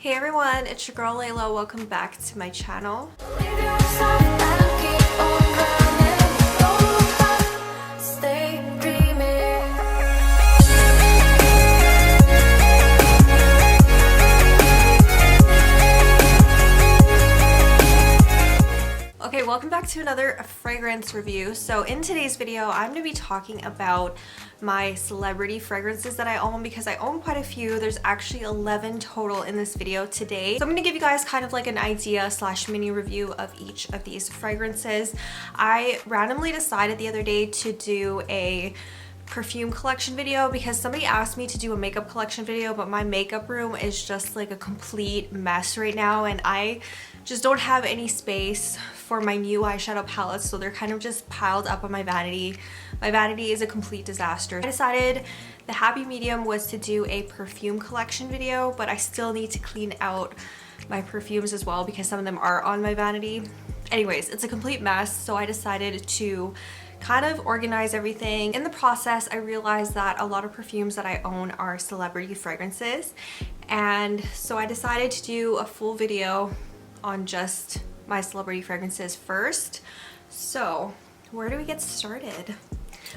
Hey everyone, it's your girl Layla. Welcome back to my channel. Okay, welcome back to another fragrance review. So in today's video, I'm going to be talking about my celebrity fragrances that I own because I own quite a few. There's actually 11 total in this video today. So I'm going to give you guys kind of like an idea slash mini review of each of these fragrances. I randomly decided the other day to do a perfume collection video because somebody asked me to do a makeup collection video, but my makeup room is just like a complete mess right now and I just don't have any space for my new eyeshadow palettes, so they're kind of just piled up on my vanity. My vanity is a complete disaster. I decided the happy medium was to do a perfume collection video, but I still need to clean out my perfumes as well because some of them are on my vanity. Anyways, it's a complete mess, so I decided to kind of organize everything. In the process, I realized that a lot of perfumes that I own are celebrity fragrances, and so I decided to do a full video on just my celebrity fragrances first. So where do we get started?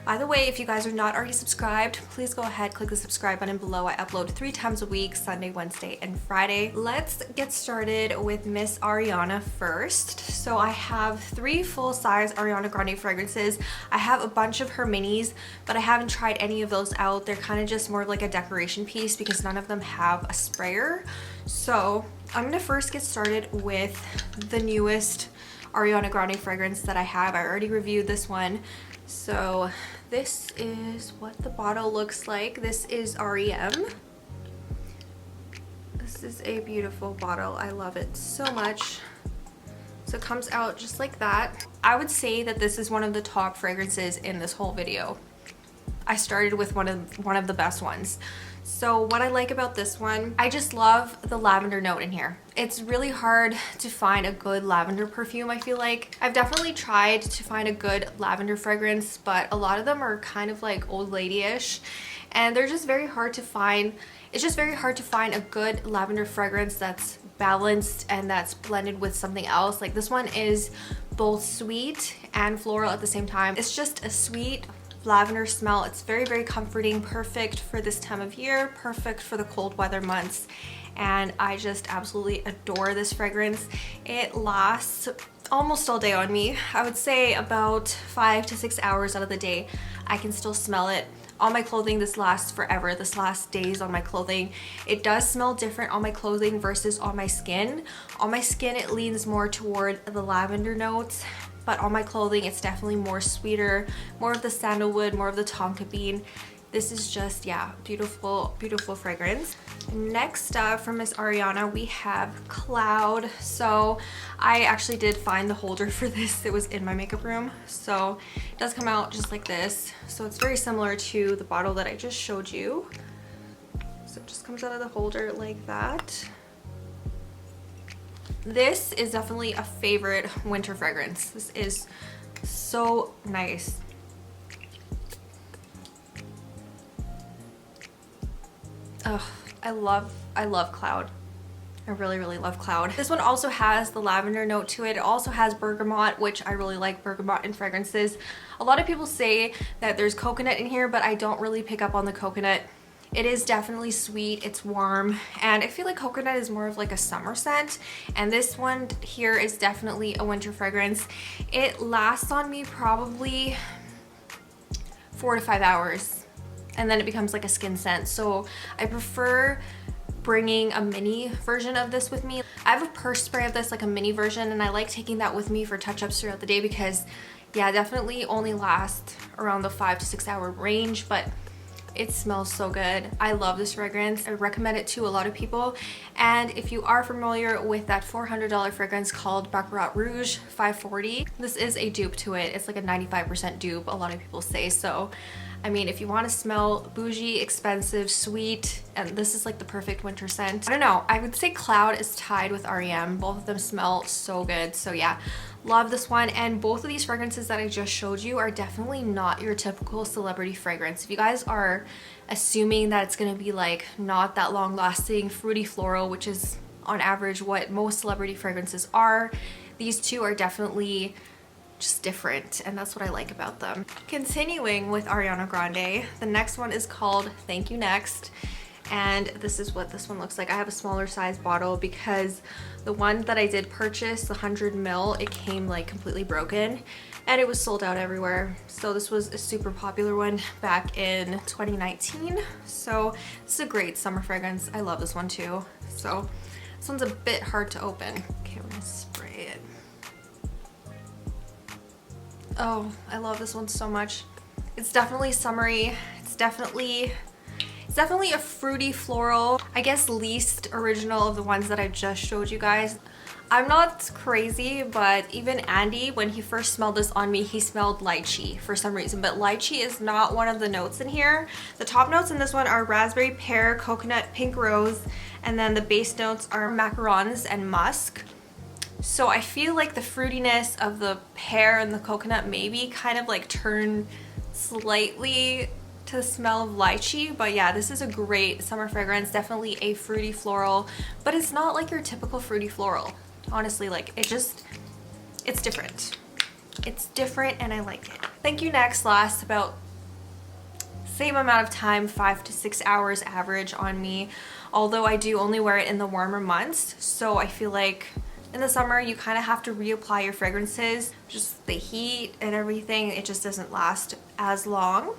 By the way, if you guys are not already subscribed, please go ahead, click the subscribe button below. I upload 3 times a week, Sunday, Wednesday, and Friday. Let's get started with Miss Ariana first. So I have 3 full-size Ariana Grande fragrances. I have a bunch of her minis, but I haven't tried any of those out. They're kind of just more of like a decoration piece because none of them have a sprayer. So I'm gonna first get started with the newest Ariana Grande fragrance that I have. I already reviewed this one. So this is what the bottle looks like. This is REM. This is a beautiful bottle. I love it so much. So it comes out just like that. I would say that this is one of the top fragrances in this whole video. I started with one of the best ones. So what I like about this one, I just love the lavender note in here. It's really hard to find a good lavender perfume, I feel like. I've definitely tried to find a good lavender fragrance, but a lot of them are kind of like old lady-ish, and they're just very hard to find. It's just very hard to find a good lavender fragrance that's balanced and that's blended with something else. Like this one is both sweet and floral at the same time. It's just a sweet lavender smell. It's very, very comforting, perfect for this time of year, perfect for the cold weather months, and I just absolutely adore this fragrance. It lasts almost all day on me. I would say about 5 to 6 hours out of the day I can still smell it. On my clothing, this lasts forever. This lasts days on my clothing. It does smell different on my clothing versus on my skin. On my skin, it leans more toward the lavender notes, but on my clothing, it's definitely more sweeter, more of the sandalwood, more of the tonka bean. This is just, yeah, beautiful, beautiful fragrance. Next up from Miss Ariana, we have Cloud. So I actually did find the holder for this. It was in my makeup room. So it does come out just like this. So it's very similar to the bottle that I just showed you. So it just comes out of the holder like that. This is definitely a favorite winter fragrance. This is so nice. Ugh, I love Cloud. I really, really love Cloud. This one also has the lavender note to it. It also has bergamot, which I really like bergamot in fragrances. A lot of people say that there's coconut in here, but I don't really pick up on the coconut. It is definitely sweet, it's warm, and I feel like coconut is more of like a summer scent, and this one here is definitely a winter fragrance. It lasts on me probably 4 to 5 hours, and then it becomes like a skin scent. So I prefer bringing a mini version of this with me. I have a purse spray of this, like a mini version, and I like taking that with me for touch-ups throughout the day because, yeah, definitely only lasts around the 5 to 6 hour range, but it smells so good. I love this fragrance. I recommend it to a lot of people. And if you are familiar with that $400 fragrance called Baccarat Rouge 540, this is a dupe to it. It's like a 95% dupe, a lot of people say. So I mean, if you want to smell bougie, expensive, sweet, and this is like the perfect winter scent. I don't know, I would say Cloud is tied with REM. Both of them smell so good. So yeah, love this one. And both of these fragrances that I just showed you are definitely not your typical celebrity fragrance. If you guys are assuming that it's gonna be like not that long lasting, fruity floral, which is on average what most celebrity fragrances are. These two are definitely just different, and that's what I like about them. Continuing with Ariana Grande, the next one is called Thank You Next, and this is what this one looks like. I have a smaller size bottle because the one that I did purchase, the 100 ml, it came like completely broken and it was sold out everywhere. So this was a super popular one back in 2019. So this is a great summer fragrance. I love this one too. So this one's a bit hard to open. Okay, we're gonna spray it. Oh, I love this one so much. It's definitely summery. It's definitely a fruity floral. I guess least original of the ones that I just showed you guys. I'm not crazy, but even Andy, when he first smelled this on me, he smelled lychee for some reason, but lychee is not one of the notes in here. The top notes in this one are raspberry, pear, coconut, pink rose, and then the base notes are macarons and musk. So I feel like the fruitiness of the pear and the coconut maybe kind of like turn slightly to the smell of lychee, but yeah, this is a great summer fragrance. Definitely a fruity floral, but it's not like your typical fruity floral. Honestly, like it's different. It's different and I like it. Thank You Next lasts about same amount of time, 5 to 6 hours average on me, although I do only wear it in the warmer months. So I feel like in the summer you kind of have to reapply your fragrances, just the heat and everything, it just doesn't last as long.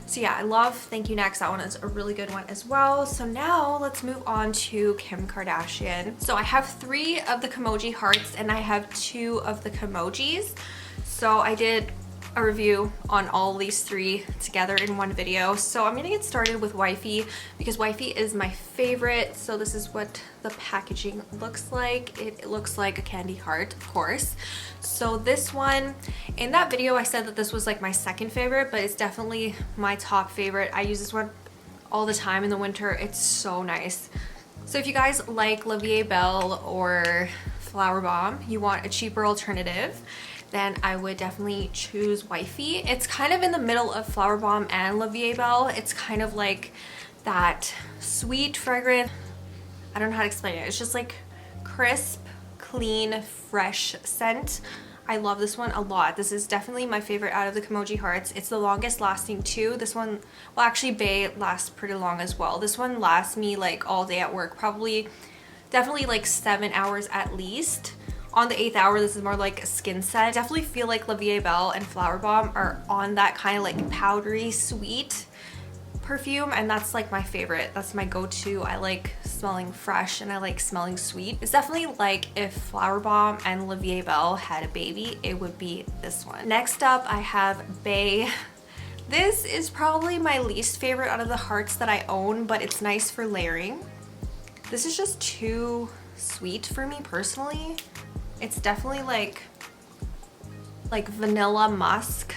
So yeah, I love Thank You Next. That one is a really good one as well. So now let's move on to Kim Kardashian. So I have 3 of the Kimoji hearts and I have 2 of the Kimojis. So I did a review on all these 3 together in one video. So I'm gonna get started with Wifey because Wifey is my favorite. So this is what the packaging looks like. It looks like a candy heart, of course. So this one, in that video I said that this was like my second favorite, but it's definitely my top favorite. I use this one all the time in the winter. It's so nice. So if you guys like La Vie Belle or Flower Bomb, you want a cheaper alternative, then I would definitely choose Wifey. It's kind of in the middle of Flower Bomb and La Vie Belle. It's kind of like that sweet fragrance. I don't know how to explain it. It's just like crisp, clean, fresh scent. I love this one a lot. This is definitely my favorite out of the Kimoji hearts. It's the longest lasting too. This one, well actually Bae lasts pretty long as well. This one lasts me like all day at work, definitely like 7 hours at least. On the 8th hour, this is more like a skin scent. I definitely feel like La Vie Belle and Flower Bomb are on that kind of like powdery sweet perfume, and that's like my favorite. That's my go-to. I like smelling fresh and I like smelling sweet. It's definitely like if Flower Bomb and La Vie Belle had a baby, it would be this one. Next up, I have Bae. This is probably my least favorite out of the hearts that I own, but it's nice for layering. This is just too sweet for me personally. It's definitely like vanilla musk.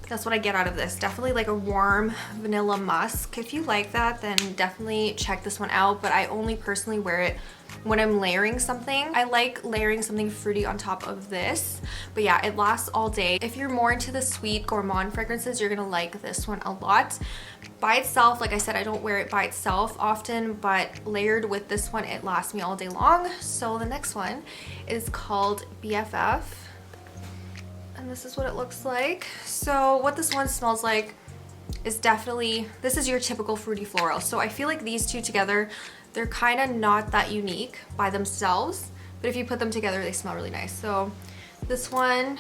That's what I get out of this. Definitely like a warm vanilla musk. If you like that, then definitely check this one out, but I only personally wear it when I'm layering something. I like layering something fruity on top of this, but yeah, it lasts all day. If you're more into the sweet gourmand fragrances, you're gonna like this one a lot. By itself, like I said, I don't wear it by itself often, but layered with this one, it lasts me all day long. So the next one is called BFF. And this is what it looks like. So what this one smells like is definitely, this is your typical fruity floral. So I feel like these two together, they're kind of not that unique by themselves, but if you put them together, they smell really nice. So this one,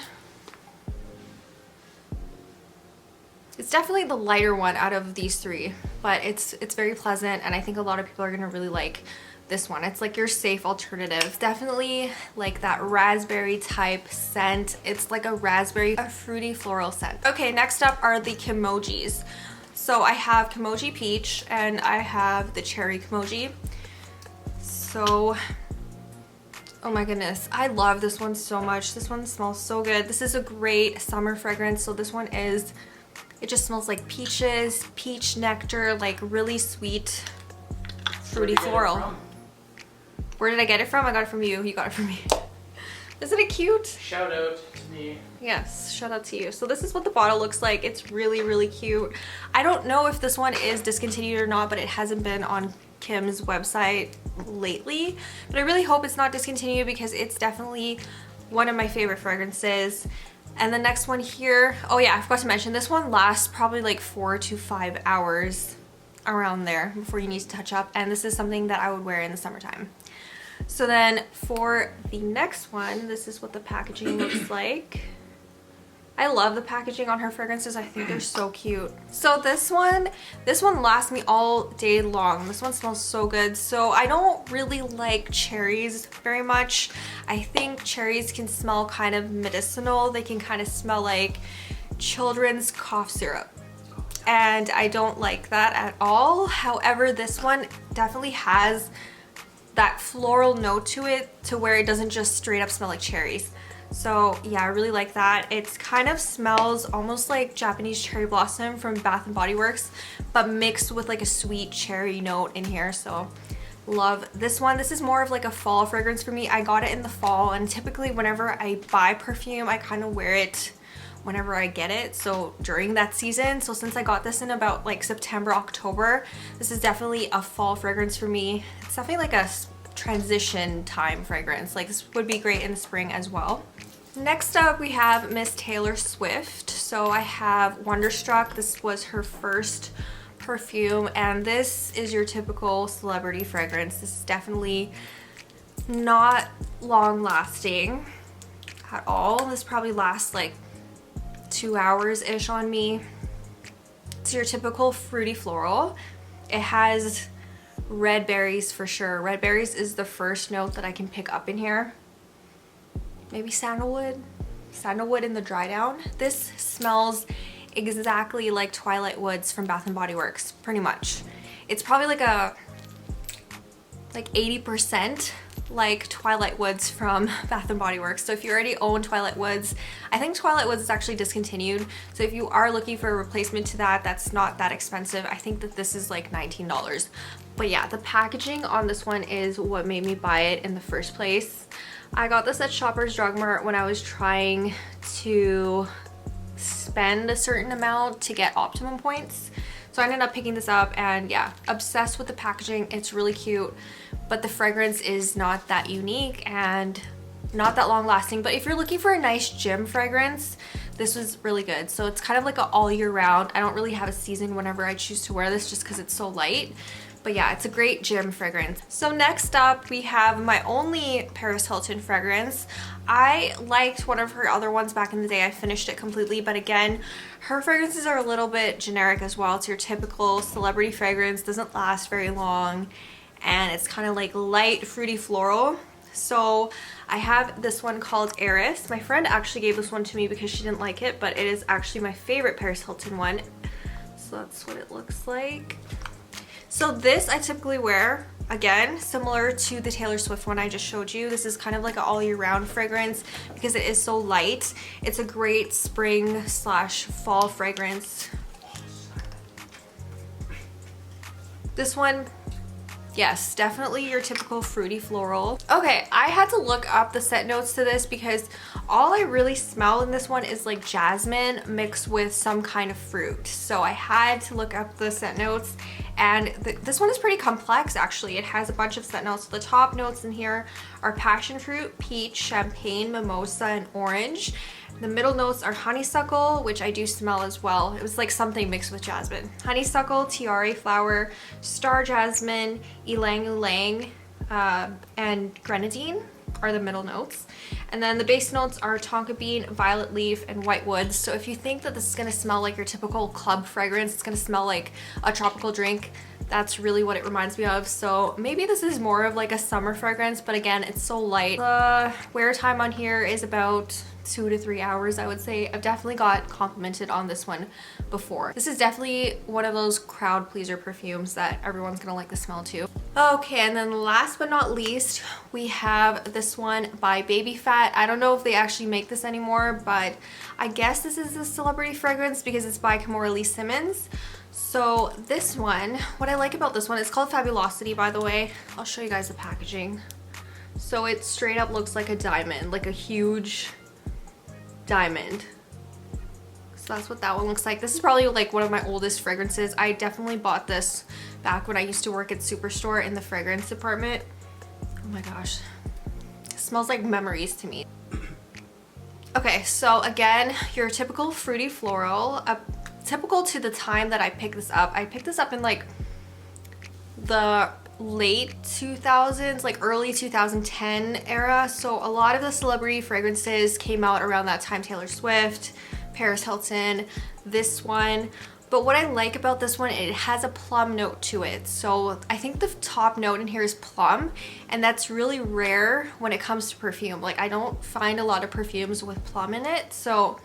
it's definitely the lighter one out of these 3, but it's very pleasant, and I think a lot of people are gonna really like this one. It's like your safe alternative. Definitely like that raspberry type scent. It's like a fruity floral scent. Okay, next up are the Kimojis. So I have Kimoji Peach and I have the Cherry Kimoji. So, oh my goodness, I love this one so much. This one smells so good. This is a great summer fragrance. So this one is, it just smells like peaches, peach nectar, like really sweet, fruity floral. Where did I get it from? I got it from you. You got it from me. Isn't it cute? Shout out to me. Yes, shout out to you. So this is what the bottle looks like. It's really, really cute. I don't know if this one is discontinued or not, but it hasn't been on Kim's website lately, but I really hope it's not discontinued because it's definitely one of my favorite fragrances. And the next one here, oh yeah, I forgot to mention, this one lasts probably like 4 to 5 hours, around there, before you need to touch up, and this is something that I would wear in the summertime. So then for the next one, this is what the packaging looks like. I love the packaging on her fragrances. I think they're so cute. So this one lasts me all day long. This one smells so good. So I don't really like cherries very much. I think cherries can smell kind of medicinal. They can kind of smell like children's cough syrup. And I don't like that at all. However, this one definitely has that floral note to it, to where it doesn't just straight up smell like cherries. So yeah, I really like that. It kind of smells almost like Japanese cherry blossom from Bath and Body Works, but mixed with like a sweet cherry note in here. So love this one. This is more of like a fall fragrance for me. I got it in the fall, and typically whenever I buy perfume, I kind of wear it whenever I get it, so during that season. So since I got this in about like September, October, this is definitely a fall fragrance for me. It's definitely like a transition time fragrance. Like this would be great in the spring as well. Next up we have Miss Taylor Swift. So I have Wonderstruck. This was her first perfume, and this is your typical celebrity fragrance. This is definitely not long lasting at all. This probably lasts like 2 hours ish on me. It's your typical fruity floral. It has red berries for sure. Red berries is the first note that I can pick up in here. Maybe sandalwood. Sandalwood in the dry down. This smells exactly like Twilight Woods from Bath and Body Works, pretty much. It's probably like 80% like Twilight Woods from Bath and Body Works. So if you already own Twilight Woods, I think Twilight Woods is actually discontinued. So if you are looking for a replacement to that, that's not that expensive. I think that this is like $19. But yeah, the packaging on this one is what made me buy it in the first place. I got this at Shoppers Drug Mart when I was trying to spend a certain amount to get optimum points. So I ended up picking this up, and yeah, obsessed with the packaging. It's really cute, but the fragrance is not that unique and not that long lasting. But if you're looking for a nice gym fragrance, this was really good. So it's kind of like an all year round. I don't really have a season whenever I choose to wear this just because it's so light. But yeah, it's a great gym fragrance. So next up, we have my only Paris Hilton fragrance. I liked one of her other ones back in the day. I finished it completely, but again, her fragrances are a little bit generic as well. It's your typical celebrity fragrance, doesn't last very long, and it's kind of like light, fruity floral. So I have this one called Heiress. My friend actually gave this one to me because she didn't like it, but it is actually my favorite Paris Hilton one. So that's what it looks like. So this I typically wear, again, similar to the Taylor Swift one I just showed you. This is kind of like an all year round fragrance because it is so light. It's a great spring slash fall fragrance. This one, yes, definitely your typical fruity floral. Okay, I had to look up the scent notes to this because all I really smell in this one is like jasmine mixed with some kind of fruit. So I had to look up the scent notes, and this one is pretty complex actually. It has a bunch of scent notes. The top notes in here are passion fruit, peach, champagne, mimosa, and orange. The middle notes are honeysuckle, which I do smell as well. It was like something mixed with jasmine. Honeysuckle, tiare flower, star jasmine, ylang ylang, and grenadine are the middle notes. And then the base notes are tonka bean, violet leaf, and white woods. So if you think that this is gonna smell like your typical club fragrance, it's gonna smell like a tropical drink, that's really what it reminds me of. So maybe this is more of like a summer fragrance, but again, it's so light. The wear time on here is about 2 to 3 hours, I would say. I've definitely got complimented on this one before. This is definitely one of those crowd pleaser perfumes that everyone's gonna like the smell too. Okay, and then last but not least, we have this one by Baby Phat. I don't know if they actually make this anymore, but I guess this is a celebrity fragrance because it's by Kimora Lee Simmons. So this one, what I like about this one, it's called Fabulosity, by the way. I'll show you guys the packaging. So it straight up looks like a diamond, like a huge diamond. So that's what that one looks like. This is probably like one of my oldest fragrances. I definitely bought this back when I used to work at Superstore in the fragrance department. Oh my gosh, it smells like memories to me. Okay, so again, your typical fruity floral, typical to the time that I picked this up. I picked this up in like the late 2000s, like early 2010 era. So a lot of the celebrity fragrances came out around that time. Taylor Swift, Paris Hilton, this one. But what I like about this one, it has a plum note to it. So I think the top note in here is plum, and that's really rare when it comes to perfume. Like, I don't find a lot of perfumes with plum in it. So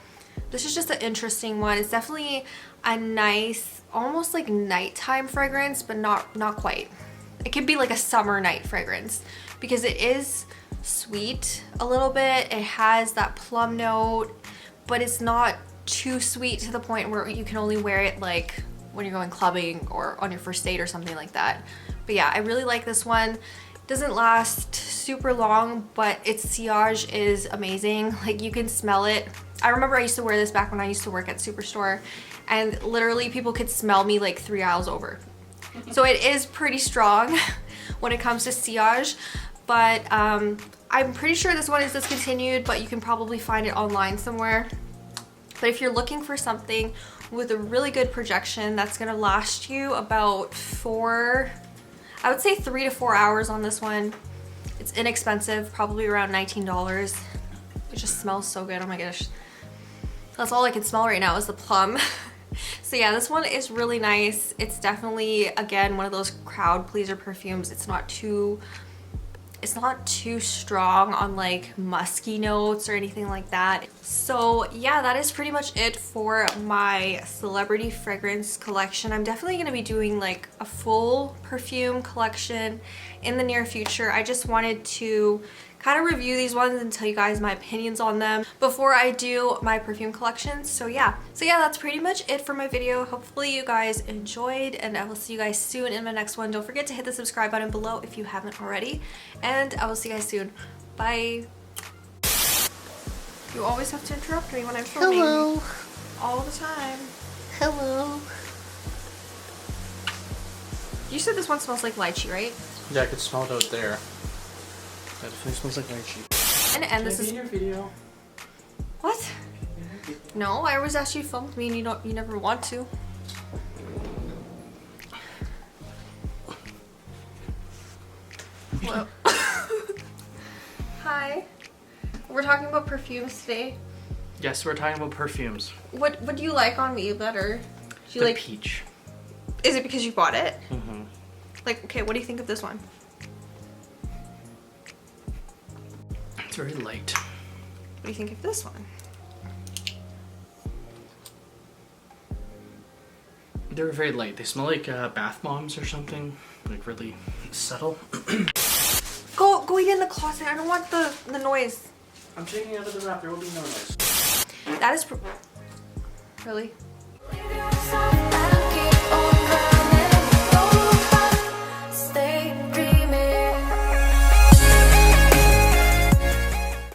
this is just an interesting one. It's definitely a nice, almost like nighttime fragrance, but not quite. It could be like a summer night fragrance because it is sweet a little bit. It has that plum note, but it's not too sweet to the point where you can only wear it like when you're going clubbing or on your first date or something like that. But yeah, I really like this one. It doesn't last super long, but its sillage is amazing. Like, you can smell it. I remember I used to wear this back when I used to work at Superstore, and literally people could smell me like 3 aisles over. So it is pretty strong when it comes to sillage, but I'm pretty sure this one is discontinued, but you can probably find it online somewhere. But if you're looking for something with a really good projection that's gonna last you about I would say 3 to 4 hours on this one. It's inexpensive, probably around $19. It just smells so good, oh my gosh. That's all I can smell right now is the plum. So yeah, this one is really nice. It's definitely, again, one of those crowd pleaser perfumes. It's not too strong on like musky notes or anything like that. So yeah, that is pretty much it for my celebrity fragrance collection. I'm definitely going to be doing like a full perfume collection in the near future. I just wanted to kind of review these ones and tell you guys my opinions on them before I do my perfume collection. So yeah, that's pretty much it for my video. Hopefully you guys enjoyed, and I will see you guys soon in my next one. Don't forget to hit the subscribe button below if you haven't already, and I will see you guys soon. Bye. You always have to interrupt me when I'm filming. Hello. All the time. Hello. You said this one smells like lychee, right? Yeah, I could smell it out there. That definitely smells like lychee. And this is in your video. What? No, I always ask you to film with me, and you never want to. Well, hi. We're talking about perfumes today. Yes, we're talking about perfumes. What do you like on me better? Do you the like peach. Is it because you bought it? Mm-hmm. Like, okay, what do you think of this one? It's very light. What do you think of this one? They're very light. They smell like bath bombs or something. Like really subtle. Go eat in the closet. I don't want the noise. I'm taking it out of the wrap. There will be no noise. That is really.